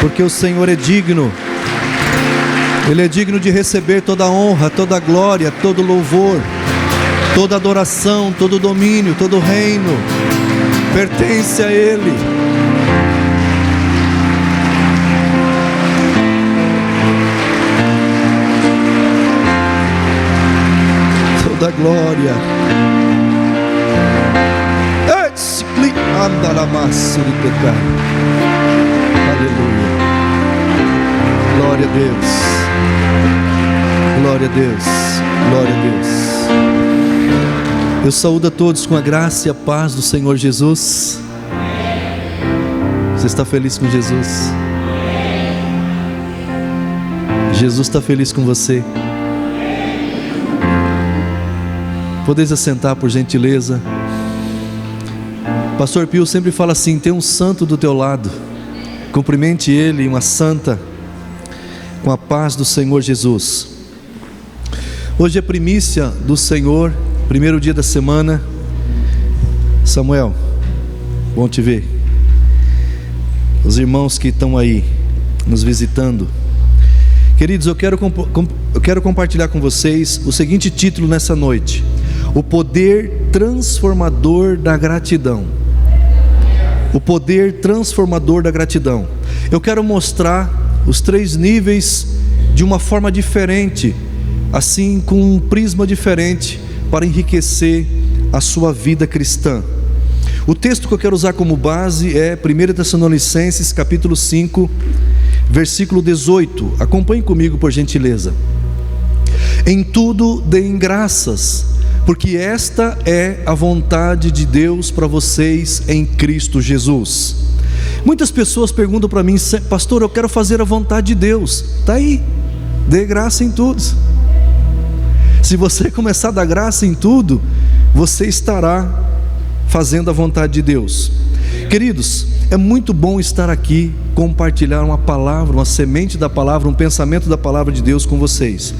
porque o Senhor é digno. Ele é digno de receber toda a honra, toda a glória, todo o louvor, toda a adoração, todo o domínio, todo o reino pertence a Ele. Toda a glória. Aleluia. Glória a Deus. Glória a Deus. Glória a Deus. Eu saúdo a todos com a graça e a paz do Senhor Jesus. Você está feliz com Jesus? Jesus está feliz com você? Podeis assentar, por gentileza. Pastor Pio sempre fala assim: tem um santo do teu lado, cumprimente ele, uma santa, com a paz do Senhor Jesus. Hoje é primícia do Senhor, primeiro dia da semana. Samuel, bom te ver. Os irmãos que estão aí nos visitando, queridos, eu quero compartilhar com vocês o seguinte título nessa noite: o poder transformador da gratidão. O poder transformador da gratidão. Eu quero mostrar os 3 níveis de uma forma diferente, assim, com um prisma diferente, para enriquecer a sua vida cristã. O texto que eu quero usar como base é 1 Tessalonicenses capítulo 5, versículo 18. Acompanhe comigo, por gentileza. Em tudo deem graças, porque esta é a vontade de Deus para vocês em Cristo Jesus. Muitas pessoas perguntam para mim: pastor, eu quero fazer a vontade de Deus. Está aí, dê graça em tudo. Se você começar a dar graça em tudo, você estará fazendo a vontade de Deus. Queridos, é muito bom estar aqui, compartilhar uma palavra, uma semente da palavra, um pensamento da palavra de Deus com vocês.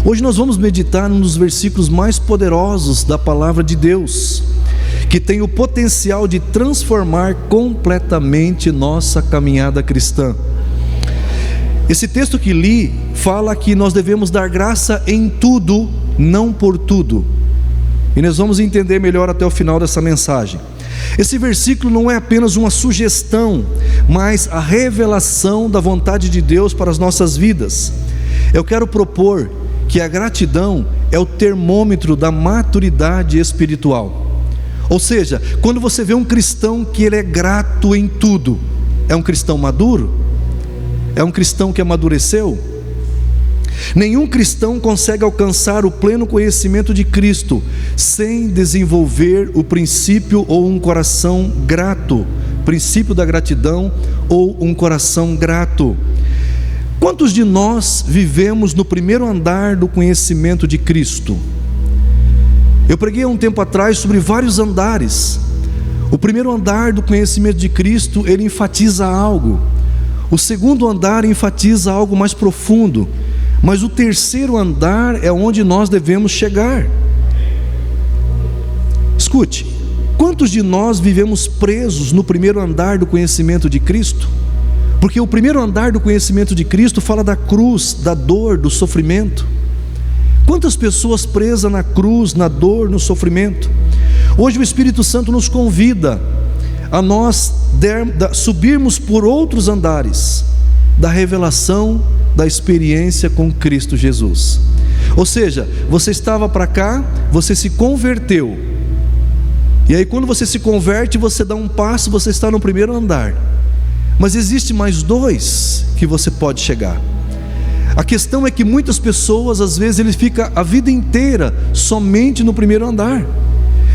Hoje nós vamos meditar num dos versículos mais poderosos da palavra de Deus, que tem o potencial de transformar completamente nossa caminhada cristã. Esse texto que li fala que nós devemos dar graça em tudo, não por tudo. E nós vamos entender melhor até o final dessa mensagem. Esse versículo não é apenas uma sugestão, mas a revelação da vontade de Deus para as nossas vidas. Eu quero propor que a gratidão é o termômetro da maturidade espiritual. Ou seja, quando você vê um cristão que ele é grato em tudo, é um cristão maduro? É um cristão que amadureceu? Nenhum cristão consegue alcançar o pleno conhecimento de Cristo sem desenvolver o princípio ou um coração grato, princípio da gratidão ou um coração grato. Quantos de nós vivemos no primeiro andar do conhecimento de Cristo? Eu preguei há um tempo atrás sobre vários andares. O primeiro andar do conhecimento de Cristo, ele enfatiza algo. O segundo andar enfatiza algo mais profundo. Mas o terceiro andar é onde nós devemos chegar. Escute, quantos de nós vivemos presos no primeiro andar do conhecimento de Cristo? Porque o primeiro andar do conhecimento de Cristo fala da cruz, da dor, do sofrimento. Quantas pessoas presas na cruz, na dor, no sofrimento? Hoje o Espírito Santo nos convida a nós subirmos por outros andares da revelação da experiência com Cristo Jesus. Ou seja, você estava para cá, você se converteu, e aí quando você se converte, você dá um passo, você está no primeiro andar, mas existe mais 2 que você pode chegar. A questão é que muitas pessoas, às vezes, eles ficam a vida inteira somente no primeiro andar,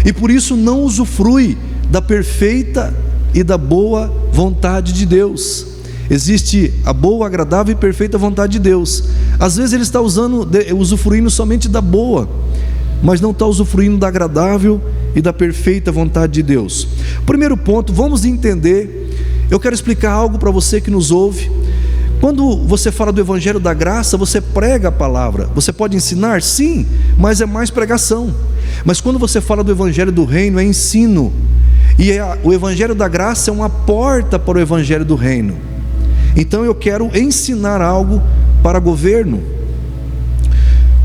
e por isso não usufrui da perfeita e da boa vontade de Deus. Existe a boa, agradável e perfeita vontade de Deus. Às vezes ele está usufruindo somente da boa, mas não está usufruindo da agradável e da perfeita vontade de Deus. Primeiro ponto, vamos entender. Eu quero explicar algo para você que nos ouve. Quando você fala do Evangelho da Graça, você prega a palavra. Você pode ensinar? Sim, mas é mais pregação. Mas quando você fala do Evangelho do Reino, é ensino. E o Evangelho da Graça é uma porta para o Evangelho do Reino. Então eu quero ensinar algo para governo.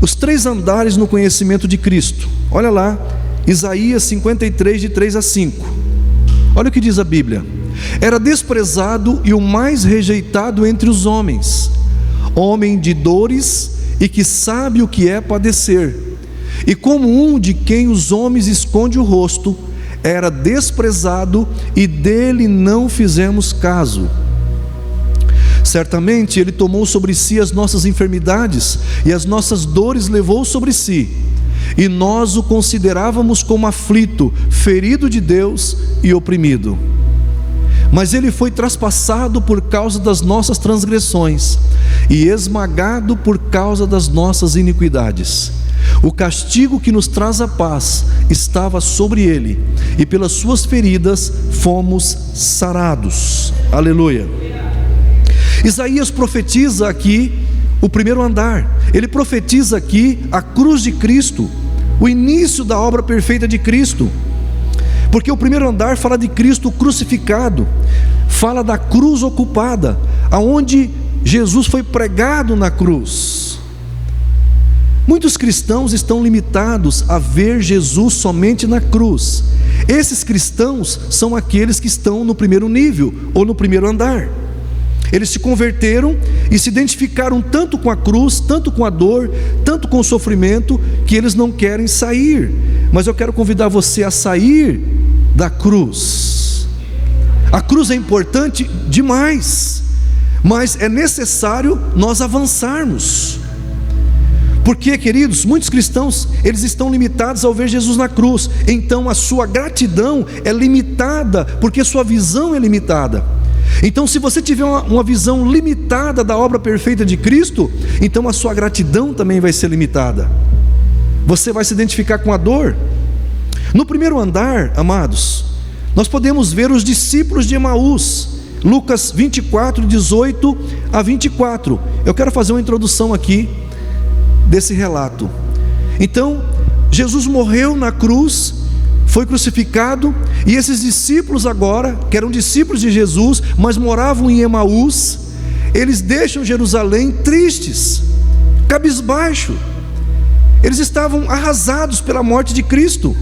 Os 3 andares no conhecimento de Cristo. Olha lá, Isaías 53, de 3 a 5. Olha o que diz a Bíblia: era desprezado e o mais rejeitado entre os homens, homem de dores e que sabe o que é padecer, e como um de quem os homens esconde o rosto, era desprezado e dele não fizemos caso. Certamente ele tomou sobre si as nossas enfermidades e as nossas dores levou sobre si, e nós o considerávamos como aflito, ferido de Deus e oprimido. Mas ele foi traspassado por causa das nossas transgressões e esmagado por causa das nossas iniquidades. O castigo que nos traz a paz estava sobre ele, e pelas suas feridas fomos sarados. Aleluia. Isaías profetiza aqui o primeiro andar. Ele profetiza aqui a cruz de Cristo, o início da obra perfeita de Cristo. Porque o primeiro andar fala de Cristo crucificado, fala da cruz ocupada, aonde Jesus foi pregado na cruz. Muitos cristãos estão limitados a ver Jesus somente na cruz. Esses cristãos são aqueles que estão no primeiro nível, ou no primeiro andar. Eles se converteram e se identificaram tanto com a cruz, tanto com a dor, tanto com o sofrimento, que eles não querem sair. Mas eu quero convidar você a sair da cruz. A cruz é importante demais, mas é necessário nós avançarmos. Porque, queridos, muitos cristãos, eles estão limitados ao ver Jesus na cruz. Então a sua gratidão é limitada, porque sua visão é limitada. Então, se você tiver uma visão limitada da obra perfeita de Cristo, então a sua gratidão também vai ser limitada. Você vai se identificar com a dor. No primeiro andar, amados, nós podemos ver os discípulos de Emaús, Lucas 24, 18 a 24. Eu quero fazer uma introdução aqui desse relato. Então, Jesus morreu na cruz, foi crucificado, e esses discípulos agora, que eram discípulos de Jesus, mas moravam em Emaús, eles deixam Jerusalém tristes, cabisbaixo. Eles estavam arrasados pela morte de Cristo.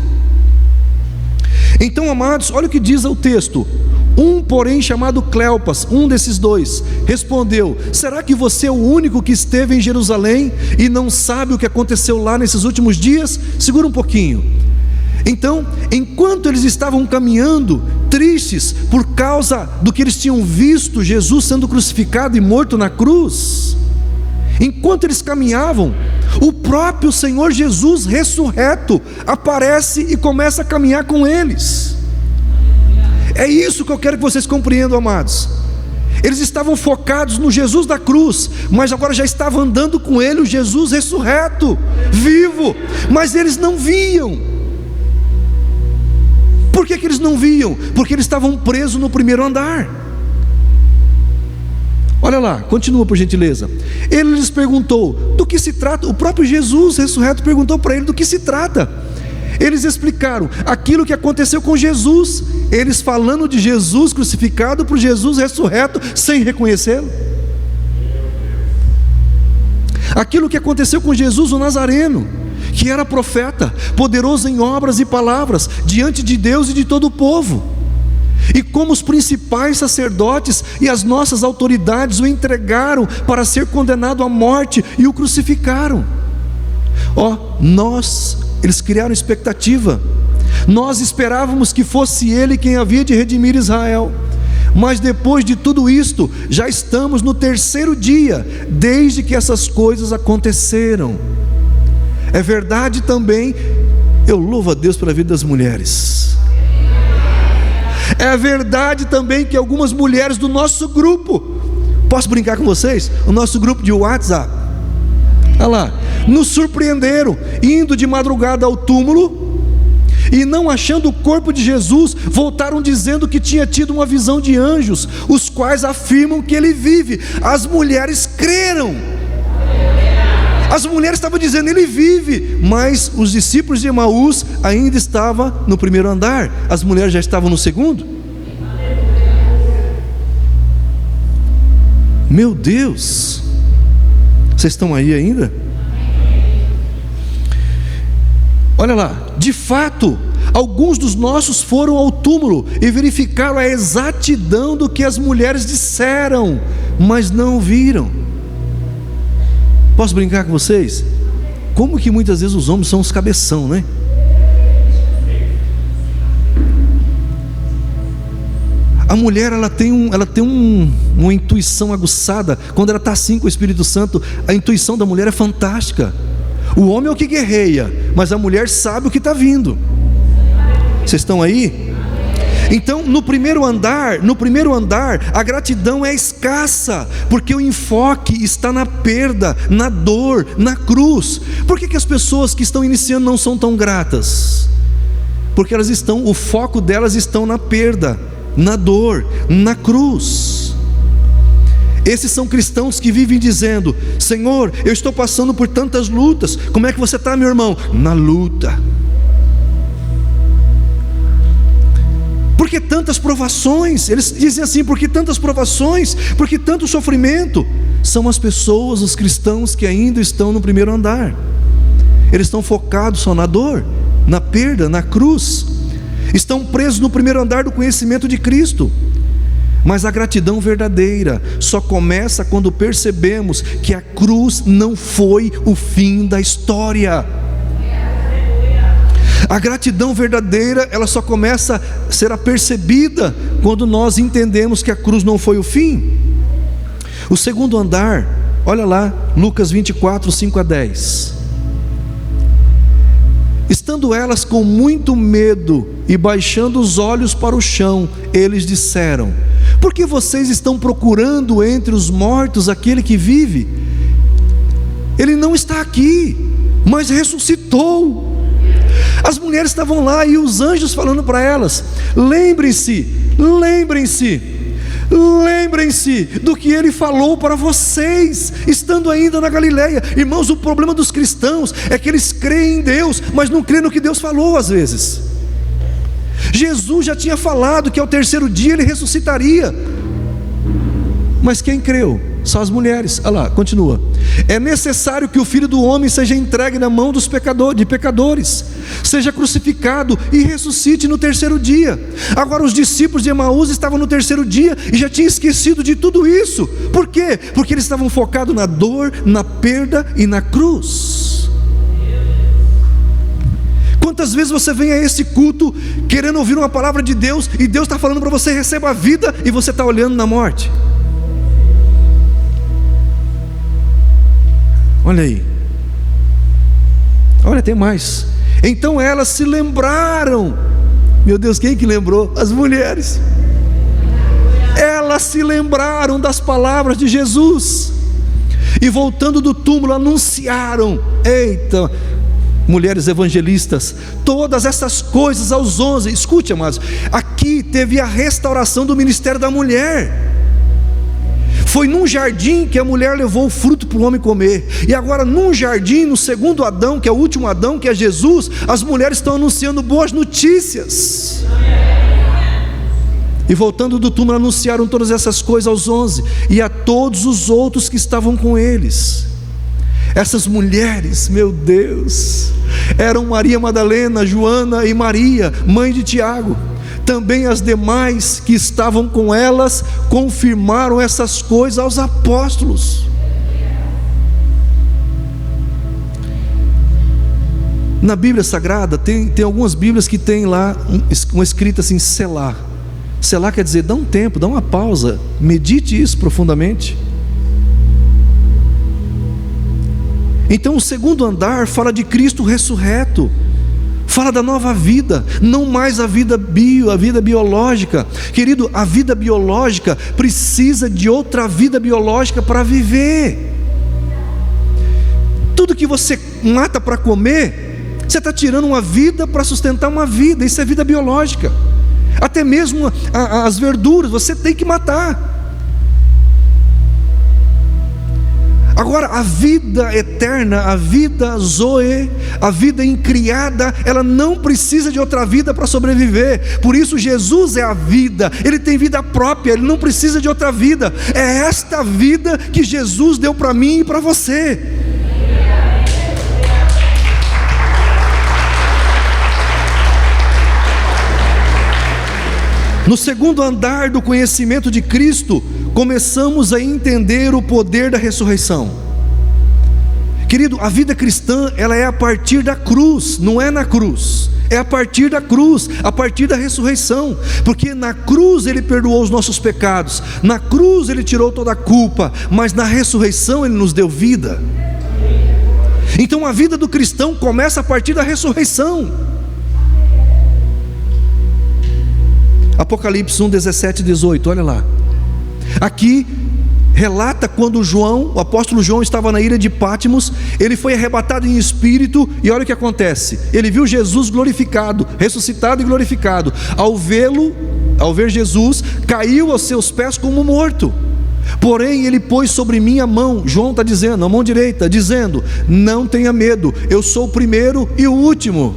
Então, amados, olha o que diz o texto: um, porém, chamado Cleopas, um desses dois, respondeu: será que você é o único que esteve em Jerusalém e não sabe o que aconteceu lá nesses últimos dias? Segura um pouquinho. Então, enquanto eles estavam caminhando, tristes, por causa do que eles tinham visto Jesus sendo crucificado e morto na cruz, enquanto eles caminhavam, o próprio Senhor Jesus ressurreto aparece e começa a caminhar com eles. É isso que eu quero que vocês compreendam, amados. Eles estavam focados no Jesus da cruz, mas agora já estavam andando com ele o Jesus ressurreto, vivo, mas eles não viam. Por que eles não viam? Porque eles estavam presos no primeiro andar. Olha lá, continua por gentileza. Ele lhes perguntou: do que se trata? O próprio Jesus ressurreto perguntou para ele do que se trata. Eles explicaram aquilo que aconteceu com Jesus, eles falando de Jesus crucificado por Jesus ressurreto, sem reconhecê-lo. Aquilo que aconteceu com Jesus o Nazareno, que era profeta, poderoso em obras e palavras, diante de Deus e de todo o povo. E como os principais sacerdotes e as nossas autoridades o entregaram para ser condenado à morte e o crucificaram. Eles criaram expectativa. Nós esperávamos que fosse ele quem havia de redimir Israel. Mas depois de tudo isto, já estamos no 3º dia, desde que essas coisas aconteceram. É verdade também, eu louvo a Deus pela vida das mulheres. É verdade também que algumas mulheres do nosso grupo, posso brincar com vocês? O nosso grupo de WhatsApp, olha lá, nos surpreenderam, indo de madrugada ao túmulo, e não achando o corpo de Jesus, voltaram dizendo que tinha tido uma visão de anjos, os quais afirmam que ele vive. As mulheres creram. As mulheres estavam dizendo: ele vive, mas os discípulos de Emaús ainda estavam no primeiro andar, as mulheres já estavam no segundo. Meu Deus! Vocês estão aí ainda? Olha lá, de fato, alguns dos nossos foram ao túmulo e verificaram a exatidão do que as mulheres disseram, mas não viram. Posso brincar com vocês? Como que muitas vezes os homens são os cabeção, né? A mulher, ela tem uma intuição aguçada. Quando ela está assim com o Espírito Santo, a intuição da mulher é fantástica. O homem é o que guerreia, mas a mulher sabe o que está vindo. Vocês estão aí? Então, no primeiro andar, a gratidão é escassa, porque o enfoque está na perda, na dor, na cruz. Por que as pessoas que estão iniciando não são tão gratas? Porque o foco delas estão na perda, na dor, na cruz. Esses são cristãos que vivem dizendo: Senhor, eu estou passando por tantas lutas. Como é que você está, meu irmão? Na luta. Por que tantas provações? Eles dizem assim: por que tantas provações? Por que tanto sofrimento? São as pessoas, os cristãos que ainda estão no primeiro andar. Eles estão focados só na dor, na perda, na cruz. Estão presos no primeiro andar do conhecimento de Cristo. Mas a gratidão verdadeira só começa quando percebemos que a cruz não foi o fim da história. A gratidão verdadeira, ela só começa a ser apercebida quando nós entendemos que a cruz não foi o fim. O segundo andar, olha lá, Lucas 24, 5 a 10. Estando elas com muito medo e baixando os olhos para o chão, eles disseram: por que vocês estão procurando entre os mortos aquele que vive? Ele não está aqui, mas ressuscitou. As mulheres estavam lá e os anjos falando para elas: lembrem-se do que ele falou para vocês, estando ainda na Galileia. Irmãos, o problema dos cristãos é que eles creem em Deus, mas não creem no que Deus falou às vezes. Jesus já tinha falado que ao terceiro dia ele ressuscitaria, mas quem creu? Só as mulheres. Olha lá, continua: é necessário que o Filho do Homem seja entregue na mão dos pecadores, seja crucificado e ressuscite no terceiro dia. Agora os discípulos de Emaús estavam no terceiro dia e já tinham esquecido de tudo isso. Por quê? Porque eles estavam focados na dor, na perda e na cruz. Quantas vezes você vem a esse culto querendo ouvir uma palavra de Deus, e Deus está falando para você: receba a vida, e você está olhando na morte? Olha aí, olha, tem mais. Então elas se lembraram. Meu Deus, quem que lembrou? As mulheres. Elas se lembraram das palavras de Jesus, e voltando do túmulo anunciaram. Eita, mulheres evangelistas, todas essas coisas aos 11. Escute, amados, aqui teve a restauração do ministério da mulher. Foi num jardim que a mulher levou o fruto para o homem comer, e agora num jardim, no segundo Adão, que é o último Adão, que é Jesus, as mulheres estão anunciando boas notícias. E voltando do túmulo anunciaram todas essas coisas aos 11 e a todos os outros que estavam com eles. Essas mulheres, meu Deus, eram Maria Madalena, Joana e Maria, mãe de Tiago. Também as demais que estavam com elas confirmaram essas coisas aos apóstolos. Na Bíblia Sagrada tem algumas Bíblias que tem lá uma escrita assim: selá. Selá quer dizer: dá um tempo, dá uma pausa, medite isso profundamente. Então o segundo andar fala de Cristo ressurreto, fala da nova vida, não mais a vida biológica. Querido, a vida biológica precisa de outra vida biológica para viver. Tudo que você mata para comer, você está tirando uma vida para sustentar uma vida. Isso é vida biológica. Até mesmo as verduras você tem que matar. Agora, a vida eterna, a vida zoe, a vida incriada, ela não precisa de outra vida para sobreviver. Por isso Jesus é a vida, Ele tem vida própria, Ele não precisa de outra vida. É esta vida que Jesus deu para mim e para você. No segundo andar do conhecimento de Cristo, começamos a entender o poder da ressurreição. Querido, a vida cristã, ela é a partir da cruz, não é na cruz. É a partir da cruz, a partir da ressurreição. Porque na cruz Ele perdoou os nossos pecados, na cruz Ele tirou toda a culpa, mas na ressurreição Ele nos deu vida. Então a vida do cristão começa a partir da ressurreição. Apocalipse 1, 17 e 18, olha lá. Aqui relata quando o apóstolo João estava na ilha de Patmos, ele foi arrebatado em espírito, e olha o que acontece. Ele viu Jesus glorificado, ressuscitado e glorificado. Ao ver Jesus, caiu aos seus pés como morto. Porém ele pôs sobre mim a mão, João está dizendo, a mão direita, dizendo: não tenha medo, eu sou o primeiro e o último,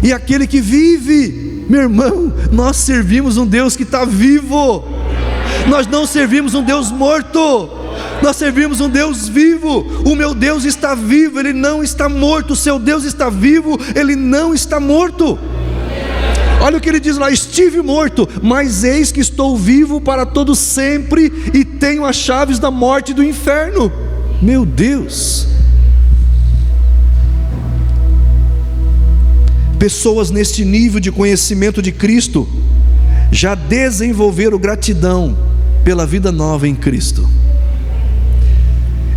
e aquele que vive. Meu irmão, nós servimos um Deus que está vivo. Nós não servimos um Deus morto, nós servimos um Deus vivo. O meu Deus está vivo, Ele não está morto. O seu Deus está vivo, Ele não está morto. Olha o que Ele diz lá: estive morto, mas eis que estou vivo para todo sempre, e tenho as chaves da morte e do inferno. Meu Deus! Pessoas neste nível de conhecimento de Cristo já desenvolveram gratidão pela vida nova em Cristo.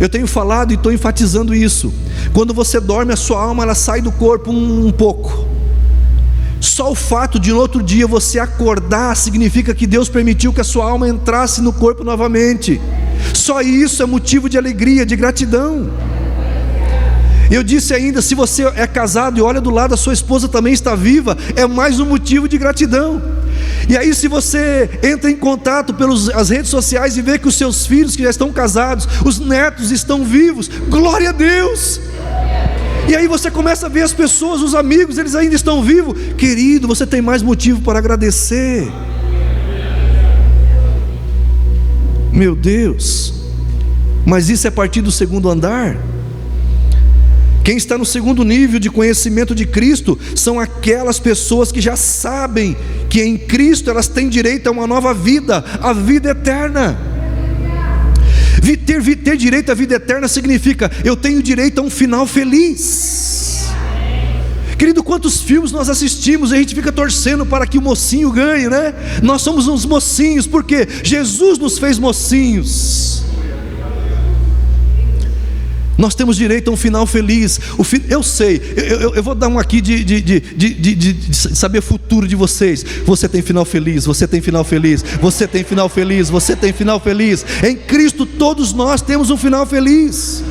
Eu tenho falado e estou enfatizando isso. Quando você dorme, a sua alma ela sai do corpo um pouco. Só o fato de no outro dia você acordar significa que Deus permitiu que a sua alma entrasse no corpo novamente. Só isso é motivo de alegria, de gratidão. Eu disse ainda, se você é casado e olha do lado, a sua esposa também está viva, é mais um motivo de gratidão. E aí, se você entra em contato pelas redes sociais e vê que os seus filhos que já estão casados, os netos estão vivos, glória a Deus. E aí você começa a ver as pessoas, os amigos, eles ainda estão vivos. Querido, você tem mais motivo para agradecer. Meu Deus. Mas isso é a partir do segundo andar. Quem está no segundo nível de conhecimento de Cristo são aquelas pessoas que já sabem que em Cristo elas têm direito a uma nova vida, a vida eterna. Ter direito à vida eterna significa: eu tenho direito a um final feliz. Querido, quantos filmes nós assistimos e a gente fica torcendo para que o mocinho ganhe, né? Nós somos uns mocinhos, porque Jesus nos fez mocinhos. Nós temos direito a um final feliz. Eu sei, eu vou dar um aqui de saber o futuro de vocês. Você tem final feliz, você tem final feliz, você tem final feliz, você tem final feliz. Em Cristo todos nós temos um final feliz.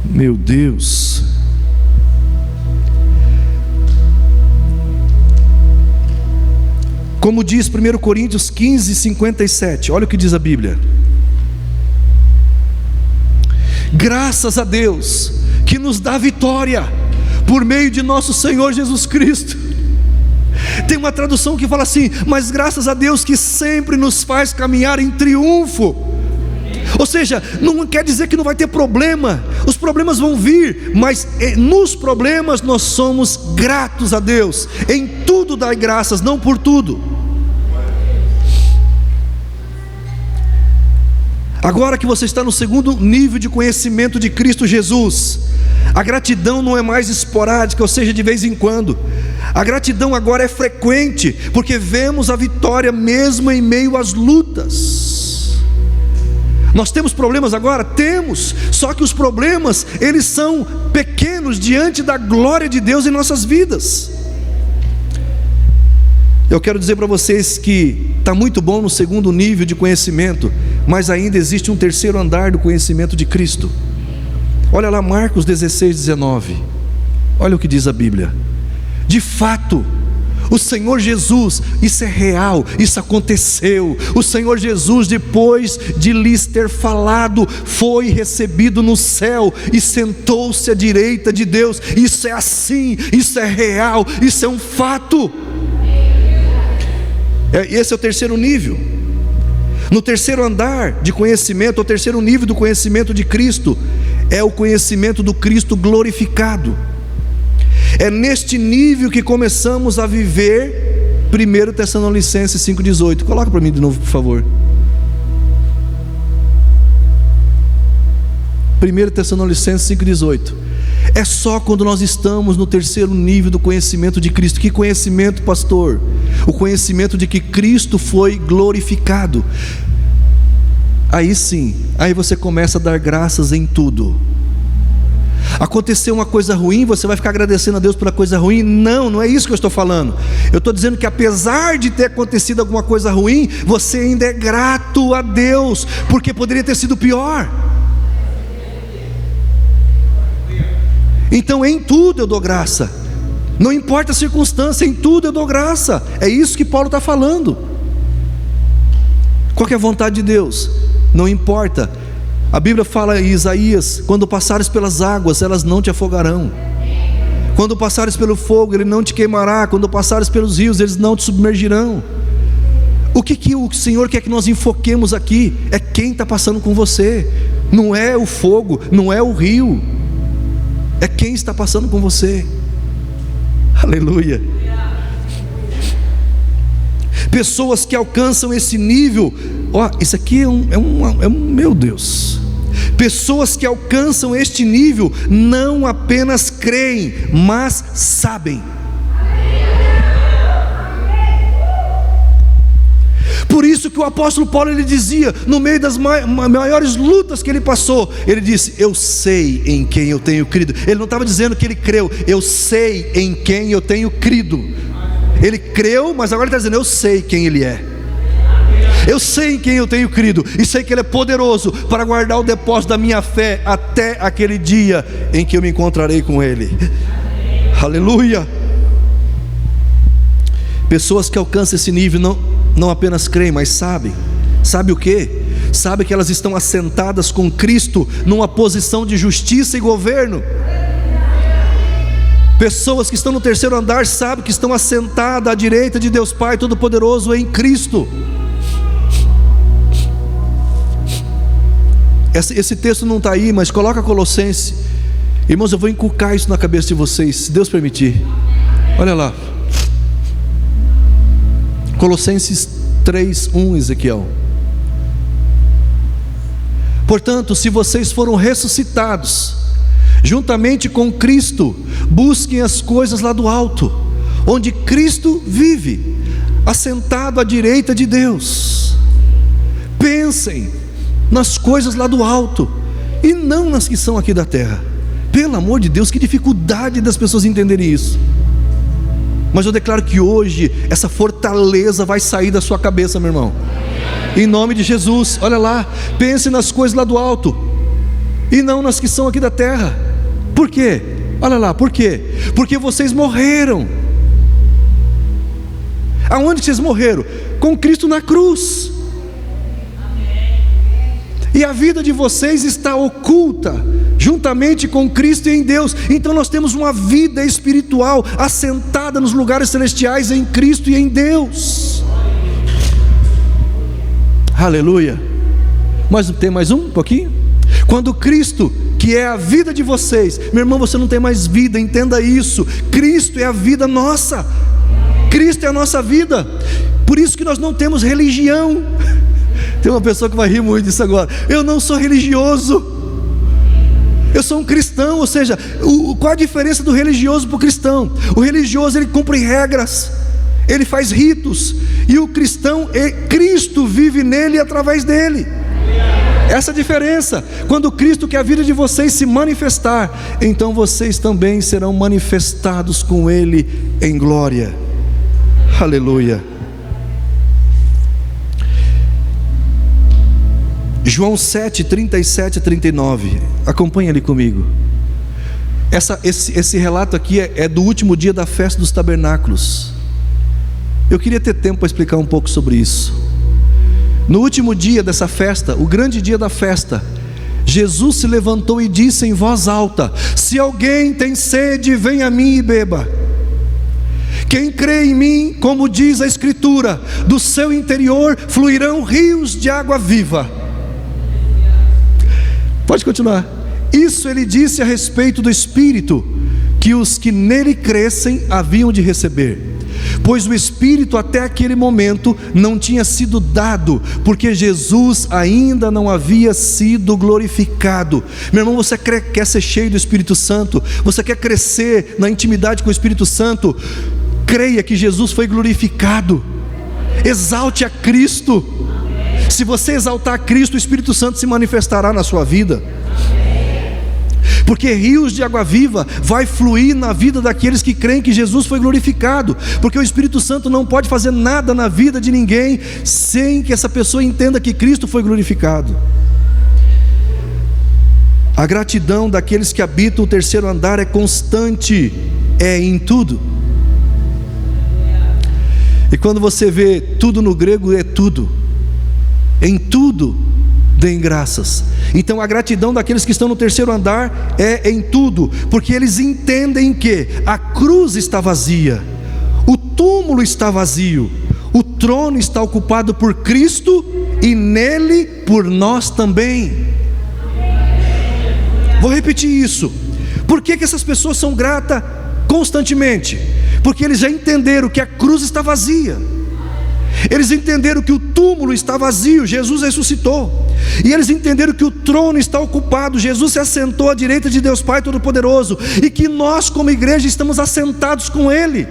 Meu Deus. Como diz 1 Coríntios 15, 57, olha o que diz a Bíblia. Graças a Deus que nos dá vitória por meio de nosso Senhor Jesus Cristo. Tem uma tradução que fala assim: mas graças a Deus que sempre nos faz caminhar em triunfo. Ou seja, não quer dizer que não vai ter problema, os problemas vão vir, mas nos problemas nós somos gratos a Deus. Em tudo dai graças, não por tudo. Agora que você está no segundo nível de conhecimento de Cristo Jesus, a gratidão não é mais esporádica, ou seja, de vez em quando. A gratidão agora é frequente, porque vemos a vitória mesmo em meio às lutas. Nós temos problemas agora? Temos, só que os problemas, eles são pequenos diante da glória de Deus em nossas vidas. Eu quero dizer para vocês que está muito bom no segundo nível de conhecimento, mas ainda existe um terceiro andar do conhecimento de Cristo. Olha lá Marcos 16, 19. Olha o que diz a Bíblia. De fato, O Senhor Jesus, isso é real, isso aconteceu. O Senhor Jesus, depois de lhes ter falado, foi recebido no céu e sentou-se à direita de Deus. Isso é assim, isso é real, isso é um fato. Esse é o terceiro nível. No terceiro andar de conhecimento, o terceiro nível do conhecimento de Cristo é o conhecimento do Cristo glorificado. É neste nível que começamos a viver 1 Tessalonicenses 5,18. Coloca para mim de novo, por favor. 1 Tessalonicenses 5,18. É só quando nós estamos no terceiro nível do conhecimento de Cristo. Que conhecimento, pastor? O conhecimento de que Cristo foi glorificado. Aí sim, aí você começa a dar graças em tudo. Aconteceu uma coisa ruim, você vai ficar agradecendo a Deus pela coisa ruim? Não, não é isso que eu estou falando. Eu estou dizendo que apesar de ter acontecido alguma coisa ruim, você ainda é grato a Deus, porque poderia ter sido pior. Então em tudo eu dou graça. Não importa a circunstância, em tudo eu dou graça. É isso que Paulo está falando. Qual que é a vontade de Deus? Não importa. A Bíblia fala em Isaías: quando passares pelas águas, elas não te afogarão. Quando passares pelo fogo, ele não te queimará. Quando passares pelos rios, eles não te submergirão. O que o Senhor quer que nós enfoquemos aqui? É quem está passando com você. Não é o fogo, não é o rio. É quem está passando com você. Aleluia. Pessoas que alcançam esse nível, isso aqui meu Deus. Pessoas que alcançam este nível não apenas creem, mas sabem. Por isso que o apóstolo Paulo, ele dizia, no meio das maiores lutas que ele passou, ele disse: eu sei em quem eu tenho crido. Ele não estava dizendo que ele creu, eu sei em quem eu tenho crido. Ele creu, mas agora ele está dizendo: eu sei quem ele é. Eu sei em quem eu tenho crido, e sei que ele é poderoso para guardar o depósito da minha fé até aquele dia em que eu me encontrarei com ele. Aleluia. Pessoas que alcançam esse nível não apenas creem, mas sabem. Sabe o que? Sabe que elas estão assentadas com Cristo numa posição de justiça e governo. Pessoas que estão no terceiro andar sabem que estão assentadas à direita de Deus Pai Todo-Poderoso em Cristo. Esse texto não está aí, mas coloca Colossenses. Irmãos, eu vou inculcar isso na cabeça de vocês, se Deus permitir. Olha lá, Colossenses 3:1, Ezequiel. Portanto, se vocês foram ressuscitados juntamente com Cristo, busquem as coisas lá do alto, onde Cristo vive, assentado à direita de Deus. Pensem nas coisas lá do alto, e não nas que são aqui da terra. Pelo amor de Deus, que dificuldade das pessoas entenderem isso. Mas eu declaro que hoje essa fortaleza vai sair da sua cabeça, meu irmão, em nome de Jesus. Olha lá, pense nas coisas lá do alto, e não nas que são aqui da terra. Por quê? Olha lá, por quê? Porque vocês morreram. Aonde vocês morreram? Com Cristo na cruz. E a vida de vocês está oculta juntamente com Cristo em Deus. Então nós temos uma vida espiritual assentada nos lugares celestiais em Cristo e em Deus. Aleluia. Mas tem mais um pouquinho? Quando Cristo, que é a vida de vocês, meu irmão, você não tem mais vida, entenda isso. Cristo é a vida nossa. Cristo é a nossa vida. Por isso que nós não temos religião. Tem uma pessoa que vai rir muito disso agora. Eu não sou religioso, eu sou um cristão. Ou seja, qual a diferença do religioso para o cristão? O religioso, ele cumpre regras, ele faz ritos. E o cristão, Cristo vive nele e através dele. Essa é a diferença. Quando Cristo, que é a vida de vocês, se manifestar, então vocês também serão manifestados com ele em glória. Aleluia. João 7, 37 a 39. Acompanha ali comigo. Esse relato aqui é do último dia da festa dos tabernáculos. Eu queria ter tempo para explicar um pouco sobre isso. No último dia dessa festa, o grande dia da festa, Jesus se levantou e disse em voz alta: se alguém tem sede, venha a mim e beba. Quem crê em mim, como diz a Escritura, do seu interior fluirão rios de água viva. Pode continuar. Isso ele disse a respeito do Espírito, que os que nele crescem haviam de receber, pois o Espírito até aquele momento não tinha sido dado, porque Jesus ainda não havia sido glorificado. Meu irmão, você quer ser cheio do Espírito Santo? Você quer crescer na intimidade com o Espírito Santo? Creia que Jesus foi glorificado. Exalte a Cristo. Se você exaltar a Cristo, o Espírito Santo se manifestará na sua vida, porque rios de água viva vai fluir na vida daqueles que creem que Jesus foi glorificado, porque o Espírito Santo não pode fazer nada na vida de ninguém sem que essa pessoa entenda que Cristo foi glorificado. A gratidão daqueles que habitam o terceiro andar é constante, é em tudo. E quando você vê tudo no grego, é tudo. Em tudo deem graças. Então a gratidão daqueles que estão no terceiro andar é em tudo, porque eles entendem que a cruz está vazia, o túmulo está vazio, o trono está ocupado por Cristo e nele por nós também. Vou repetir isso. Por que essas pessoas são gratas constantemente? Porque eles já entenderam que a cruz está vazia, eles entenderam que o túmulo está vazio, Jesus ressuscitou, e eles entenderam que o trono está ocupado, Jesus se assentou à direita de Deus Pai Todo-Poderoso, e que nós como igreja estamos assentados com Ele.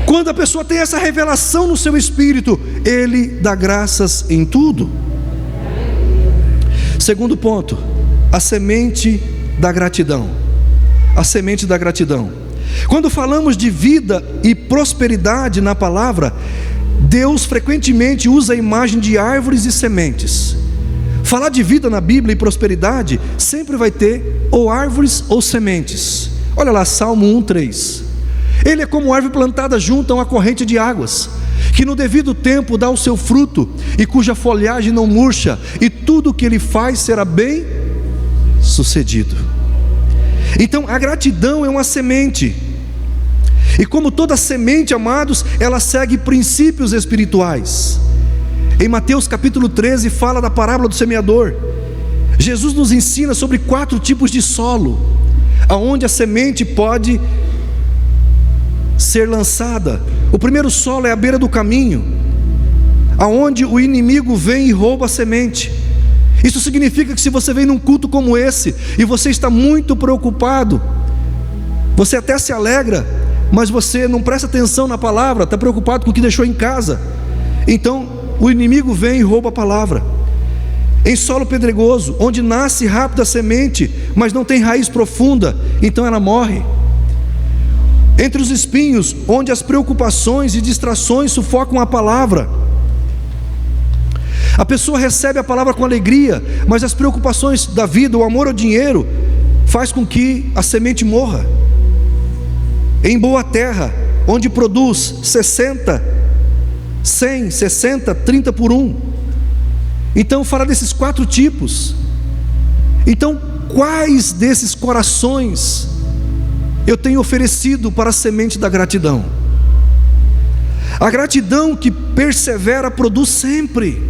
Quando a pessoa tem essa revelação no seu espírito, ele dá graças em tudo. Segundo ponto, a semente da gratidão. A semente da gratidão. Quando falamos de vida e prosperidade na palavra, Deus frequentemente usa a imagem de árvores e sementes. Falar de vida na Bíblia e prosperidade sempre vai ter ou árvores ou sementes. Olha lá, Salmo 1:3. Ele é como árvore plantada junto a uma corrente de águas, que no devido tempo dá o seu fruto, e cuja folhagem não murcha, e tudo o que ele faz será bem sucedido. Então a gratidão é uma semente, e como toda semente, amados, ela segue princípios espirituais. Em Mateus capítulo 13 fala da parábola do semeador. Jesus nos ensina sobre 4 tipos de solo, aonde a semente pode ser lançada. O primeiro solo é à beira do caminho, aonde o inimigo vem e rouba a semente. Isso significa que se você vem num culto como esse, e você está muito preocupado, você até se alegra, mas você não presta atenção na palavra, está preocupado com o que deixou em casa, então o inimigo vem e rouba a palavra. Em solo pedregoso, onde nasce rápido a semente, mas não tem raiz profunda, então ela morre. Entre os espinhos, onde as preocupações e distrações sufocam a palavra. A pessoa recebe a palavra com alegria, mas as preocupações da vida, o amor ao dinheiro, faz com que a semente morra. Em boa terra, onde produz 60, 100, 60, 30 por 1. Então fala desses 4 tipos. Então quais desses corações eu tenho oferecido para a semente da gratidão? A gratidão que persevera produz sempre.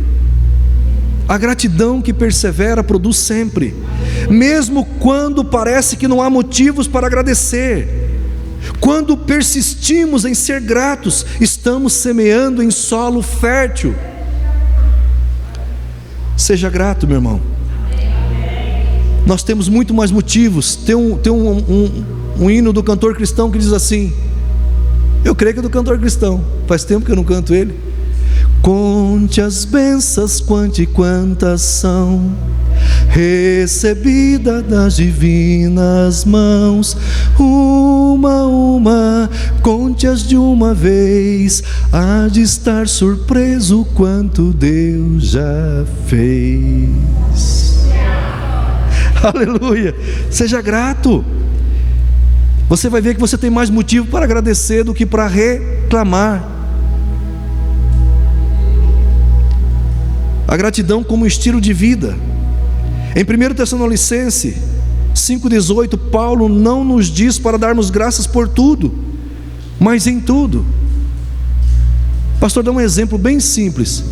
A gratidão que persevera produz sempre, mesmo quando parece que não há motivos para agradecer. Quando persistimos em ser gratos, estamos semeando em solo fértil. Seja grato, meu irmão. Nós temos muito mais motivos. Tem um hino do cantor cristão que diz assim, eu creio que é do cantor cristão, faz tempo que eu não canto ele. Conte as bênçãos quantas são, recebida das divinas mãos, uma, conte-as de uma vez, há de estar surpreso quanto Deus já fez. Aleluia, seja grato. Você vai ver que você tem mais motivo para agradecer do que para reclamar. A gratidão como estilo de vida. Em 1 Tessalonicenses 5,18, Paulo não nos diz para darmos graças por tudo, mas em tudo. Pastor, dá um exemplo bem simples.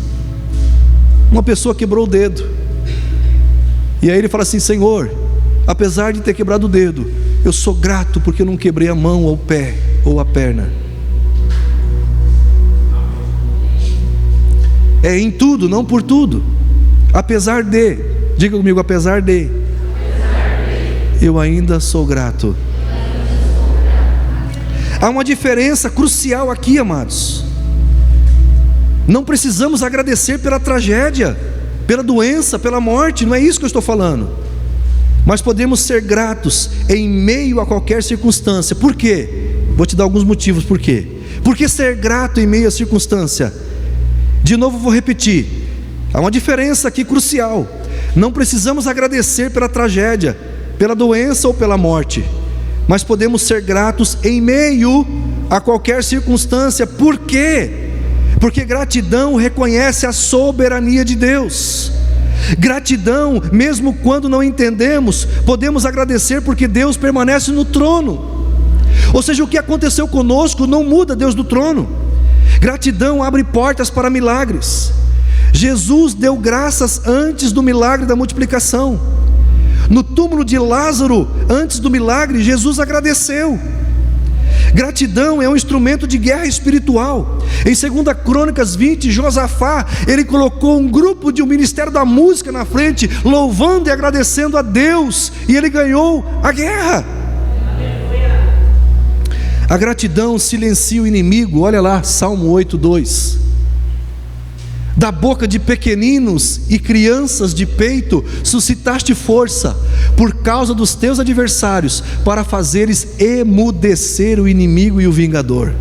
Uma pessoa quebrou o dedo, e aí ele fala assim: Senhor, apesar de ter quebrado o dedo, eu sou grato porque eu não quebrei a mão ou o pé ou a perna. É em tudo, não por tudo. Apesar de, diga comigo, apesar de, eu ainda sou grato. Há uma diferença crucial aqui, amados. Não precisamos agradecer pela tragédia, pela doença, pela morte, não é isso que eu estou falando. Mas podemos ser gratos em meio a qualquer circunstância. Por quê? Vou te dar alguns motivos por quê. Porque ser grato em meio à circunstância. De novo vou repetir, há uma diferença aqui crucial. Não precisamos agradecer pela tragédia, pela doença ou pela morte, mas podemos ser gratos em meio a qualquer circunstância. Por quê? Porque gratidão reconhece a soberania de Deus. Gratidão, mesmo quando não entendemos, podemos agradecer porque Deus permanece no trono. Ou seja, o que aconteceu conosco não muda Deus do trono. Gratidão abre portas para milagres. Jesus deu graças antes do milagre da multiplicação. No túmulo de Lázaro, antes do milagre, Jesus agradeceu. Gratidão é um instrumento de guerra espiritual. Em 2 Crônicas 20, Josafá, ele colocou um grupo de um ministério da música na frente, louvando e agradecendo a Deus, e ele ganhou a guerra. A gratidão silencia o inimigo. Olha lá, Salmo 8:2. Da boca de pequeninos e crianças de peito suscitaste força, por causa dos teus adversários, para fazeres emudecer o inimigo e o vingador.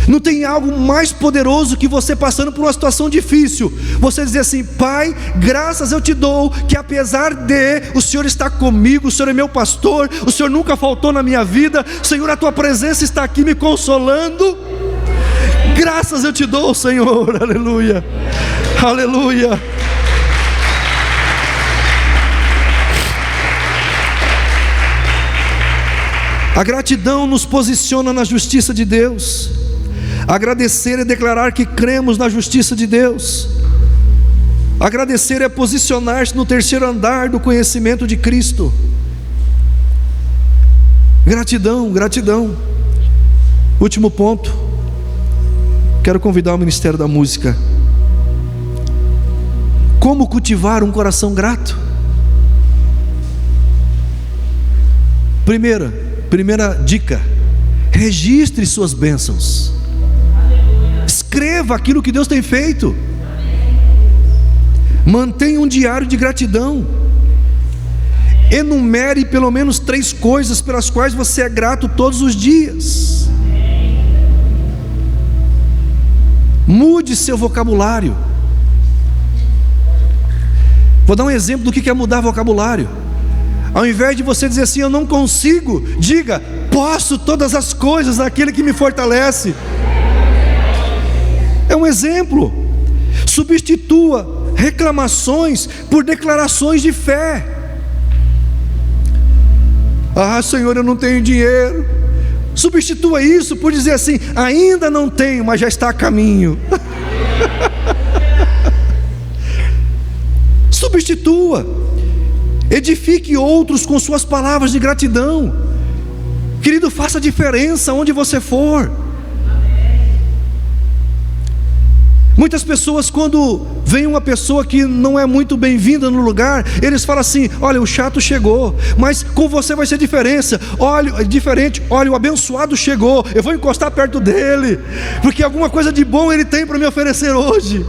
Não tem algo mais poderoso que você passando por uma situação difícil, você dizer assim: Pai, graças eu te dou, que apesar de, o Senhor está comigo, o Senhor é meu pastor, o Senhor nunca faltou na minha vida, Senhor, a tua presença está aqui me consolando. Graças eu te dou, Senhor, aleluia, aleluia. A gratidão nos posiciona na justiça de Deus. Agradecer é declarar que cremos na justiça de Deus. Agradecer é posicionar-se no terceiro andar do conhecimento de Cristo. Gratidão, gratidão. Último ponto. Quero convidar o Ministério da Música. Como cultivar um coração grato? Primeira dica: registre suas bênçãos. Escreva aquilo que Deus tem feito. Mantenha um diário de gratidão. Enumere pelo menos 3 coisas pelas quais você é grato todos os dias. Mude seu vocabulário. Vou dar um exemplo do que é mudar vocabulário. Ao invés de você dizer assim: eu não consigo, diga: posso todas as coisas naquele que me fortalece. É um exemplo. Substitua reclamações por declarações de fé. Ah, Senhor, eu não tenho dinheiro. Substitua isso por dizer assim: ainda não tenho, mas já está a caminho. Substitua. Edifique outros com suas palavras de gratidão. Querido, faça diferença onde você for. Muitas pessoas, quando vem uma pessoa que não é muito bem-vinda no lugar, eles falam assim: olha, o chato chegou, mas com você vai ser diferente. Olha, o abençoado chegou, eu vou encostar perto dele, porque alguma coisa de bom ele tem para me oferecer hoje.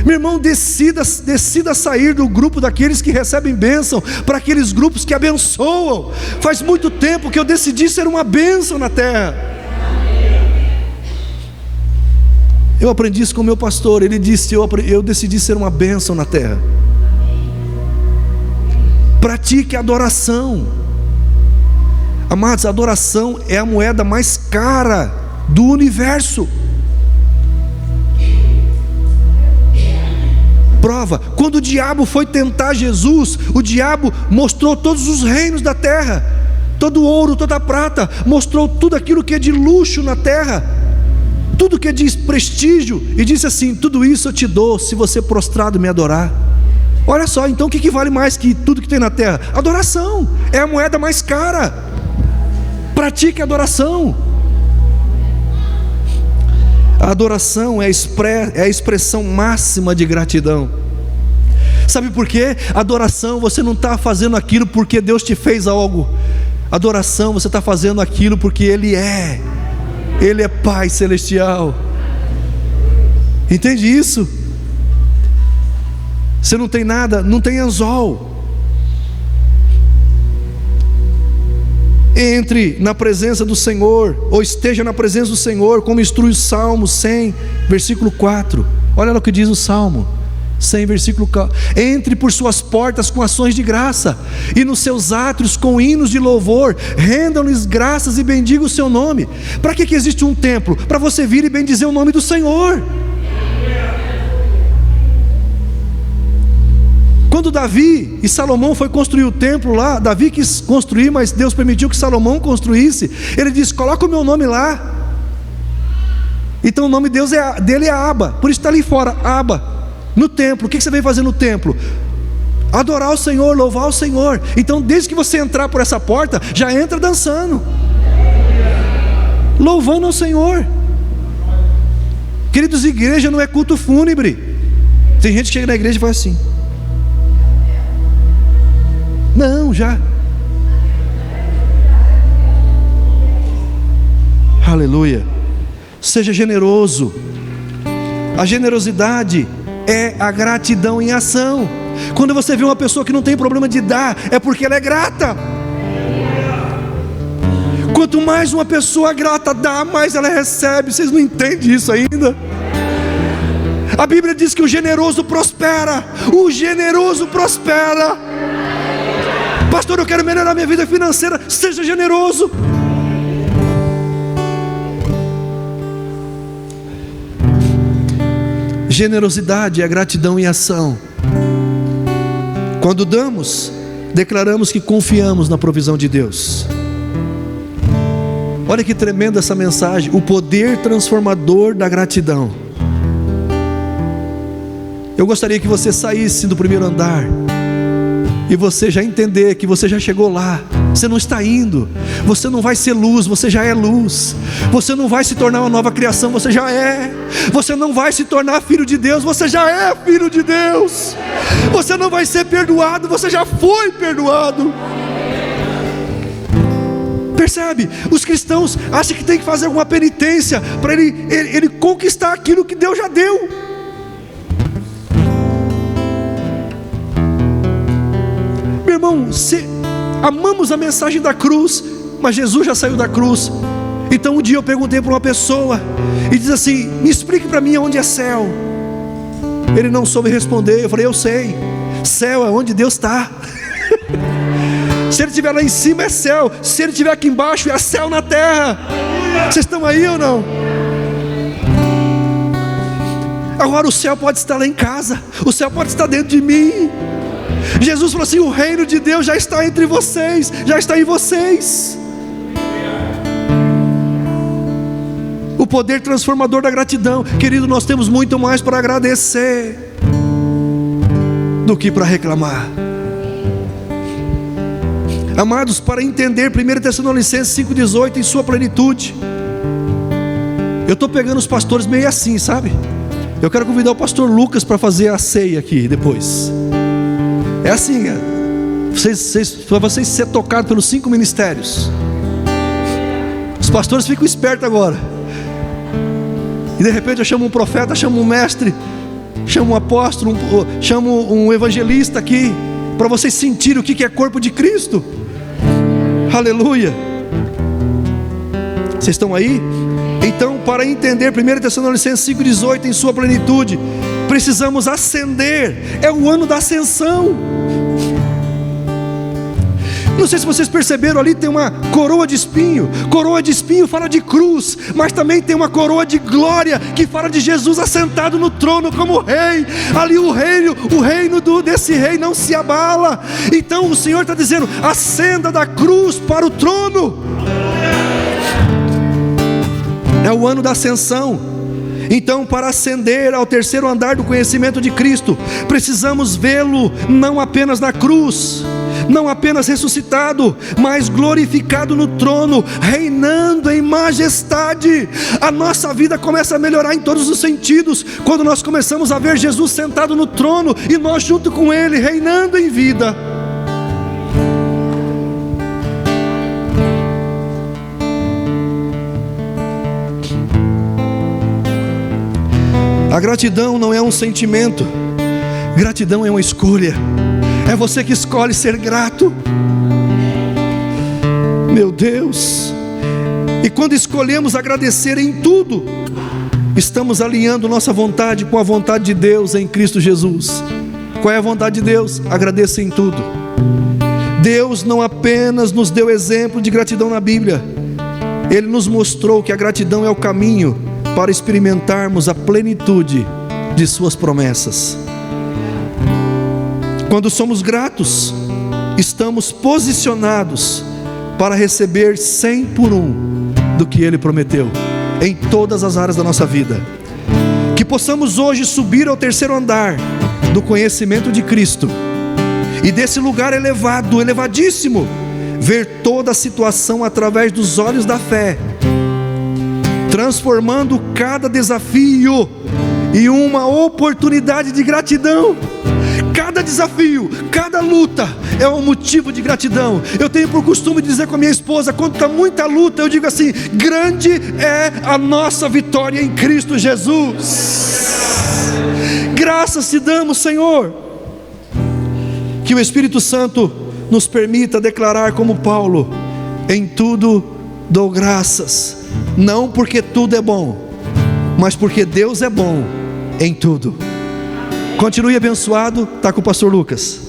Meu irmão, decida sair do grupo daqueles que recebem bênção para aqueles grupos que abençoam. Faz muito tempo que eu decidi ser uma bênção na terra. Eu aprendi isso com o meu pastor. Ele disse: eu decidi ser uma bênção na terra. Pratique a adoração. Amados, a adoração é a moeda mais cara do universo. prova. Quando o diabo foi tentar Jesus, o diabo mostrou todos os reinos da terra, todo o ouro, toda a prata, mostrou tudo aquilo que é de luxo na terra, tudo que é de prestígio, e disse assim: tudo isso eu te dou se você prostrado me adorar. Olha só, então o que vale mais que tudo que tem na terra? Adoração, é a moeda mais cara. Pratique a adoração. A adoração é a expressão máxima de gratidão. Sabe por quê? Adoração, você não está fazendo aquilo porque Deus te fez algo. Adoração, você está fazendo aquilo porque Ele é Pai Celestial. Entende isso? Você não tem nada, não tem anzol. Entre na presença do Senhor, ou esteja na presença do Senhor, como instrui o Salmo 100, versículo 4. Olha o que diz o Salmo 100, versículo 4. Entre por suas portas com ações de graça, e nos seus átrios com hinos de louvor. Rendam-lhes graças e bendigam o seu nome. Para que existe um templo? Para você vir e bendizer o nome do Senhor. Quando Davi e Salomão foi construir o templo lá, Davi quis construir, mas Deus permitiu que Salomão construísse. Ele disse: coloca o meu nome lá. Então o nome dele é Aba, por isso está ali fora, Aba, no templo. O que você veio fazer no templo? Adorar o Senhor, louvar o Senhor. Então desde que você entrar por essa porta, já entra dançando, louvando ao Senhor. Queridos, igreja não é culto fúnebre. Tem gente que chega na igreja e faz assim. Não, já. Aleluia. Seja generoso. A generosidade é a gratidão em ação. Quando você vê uma pessoa que não tem problema de dar, é porque ela é grata. Quanto mais uma pessoa grata dá, mais ela recebe. Vocês não entendem isso ainda? A Bíblia diz que o generoso prospera. O generoso prospera. Pastor, eu quero melhorar minha vida financeira. Seja generoso. Generosidade é a gratidão em ação. Quando damos, declaramos que confiamos na provisão de Deus. Olha que tremenda essa mensagem. O poder transformador da gratidão. Eu gostaria que você saísse do primeiro andar e você já entender que você já chegou lá. Você não está indo. Você não vai ser luz, você já é luz. Você não vai se tornar uma nova criação, você já é. Você não vai se tornar filho de Deus, você já é filho de Deus. Você não vai ser perdoado, você já foi perdoado. Percebe? Os cristãos acham que tem que fazer alguma penitência para ele conquistar aquilo que Deus já deu. Meu irmão, amamos a mensagem da cruz, mas Jesus já saiu da cruz. Então um dia eu perguntei para uma pessoa e diz assim: me explique para mim onde é céu. Ele não soube responder. Eu falei: eu sei, céu é onde Deus está. Se Ele estiver lá em cima é céu, se Ele estiver aqui embaixo é céu na terra. Vocês estão aí ou não? Agora o céu pode estar lá em casa, o céu pode estar dentro de mim. Jesus falou assim: o reino de Deus já está entre vocês, já está em vocês. O poder transformador da gratidão. Querido, nós temos muito mais para agradecer do que para reclamar. Amados, para entender 1 Tessalonicenses 5,18 em sua plenitude. Eu estou pegando os pastores meio assim, sabe? Eu quero convidar o pastor Lucas para fazer a ceia aqui depois. É assim, para vocês ser tocados pelos 5 ministérios. Os pastores ficam espertos agora. E de repente eu chamo um profeta, chamo um mestre, chamo um apóstolo, chamo um evangelista aqui, para vocês sentirem o que é corpo de Cristo. Aleluia. Vocês estão aí? Então, para entender 1 Tessalonicenses 5,18 em sua plenitude, precisamos ascender. É o ano da ascensão. Não sei se vocês perceberam, ali tem uma coroa de espinho. Coroa de espinho fala de cruz, mas também tem uma coroa de glória que fala de Jesus assentado no trono como rei. Ali o reino desse rei não se abala. Então o Senhor está dizendo: ascenda da cruz para o trono. É o ano da ascensão. Então, para ascender ao terceiro andar do conhecimento de Cristo, precisamos vê-lo não apenas na cruz, não apenas ressuscitado, mas glorificado no trono, reinando em majestade. A nossa vida começa a melhorar em todos os sentidos quando nós começamos a ver Jesus sentado no trono e nós junto com Ele, reinando em vida. A gratidão não é um sentimento, gratidão é uma escolha. É você que escolhe ser grato. Meu Deus! E quando escolhemos agradecer em tudo, estamos alinhando nossa vontade com a vontade de Deus em Cristo Jesus. Qual é a vontade de Deus? Agradeça em tudo. Deus não apenas nos deu exemplo de gratidão na Bíblia, Ele nos mostrou que a gratidão é o caminho para experimentarmos a plenitude de suas promessas. Quando somos gratos, estamos posicionados para receber 100 por 1 do que Ele prometeu, em todas as áreas da nossa vida. Que possamos hoje subir ao terceiro andar do conhecimento de Cristo, e desse lugar elevado, elevadíssimo, ver toda a situação através dos olhos da fé, transformando cada desafio em uma oportunidade de gratidão. Cada desafio, cada luta é um motivo de gratidão. Eu tenho por costume de dizer com a minha esposa, quando está muita luta, eu digo assim: grande é a nossa vitória em Cristo Jesus. Graças te damos, Senhor. Que o Espírito Santo nos permita declarar como Paulo: em tudo dou graças, não porque tudo é bom, mas porque Deus é bom em tudo. Continue abençoado. Está com o pastor Lucas.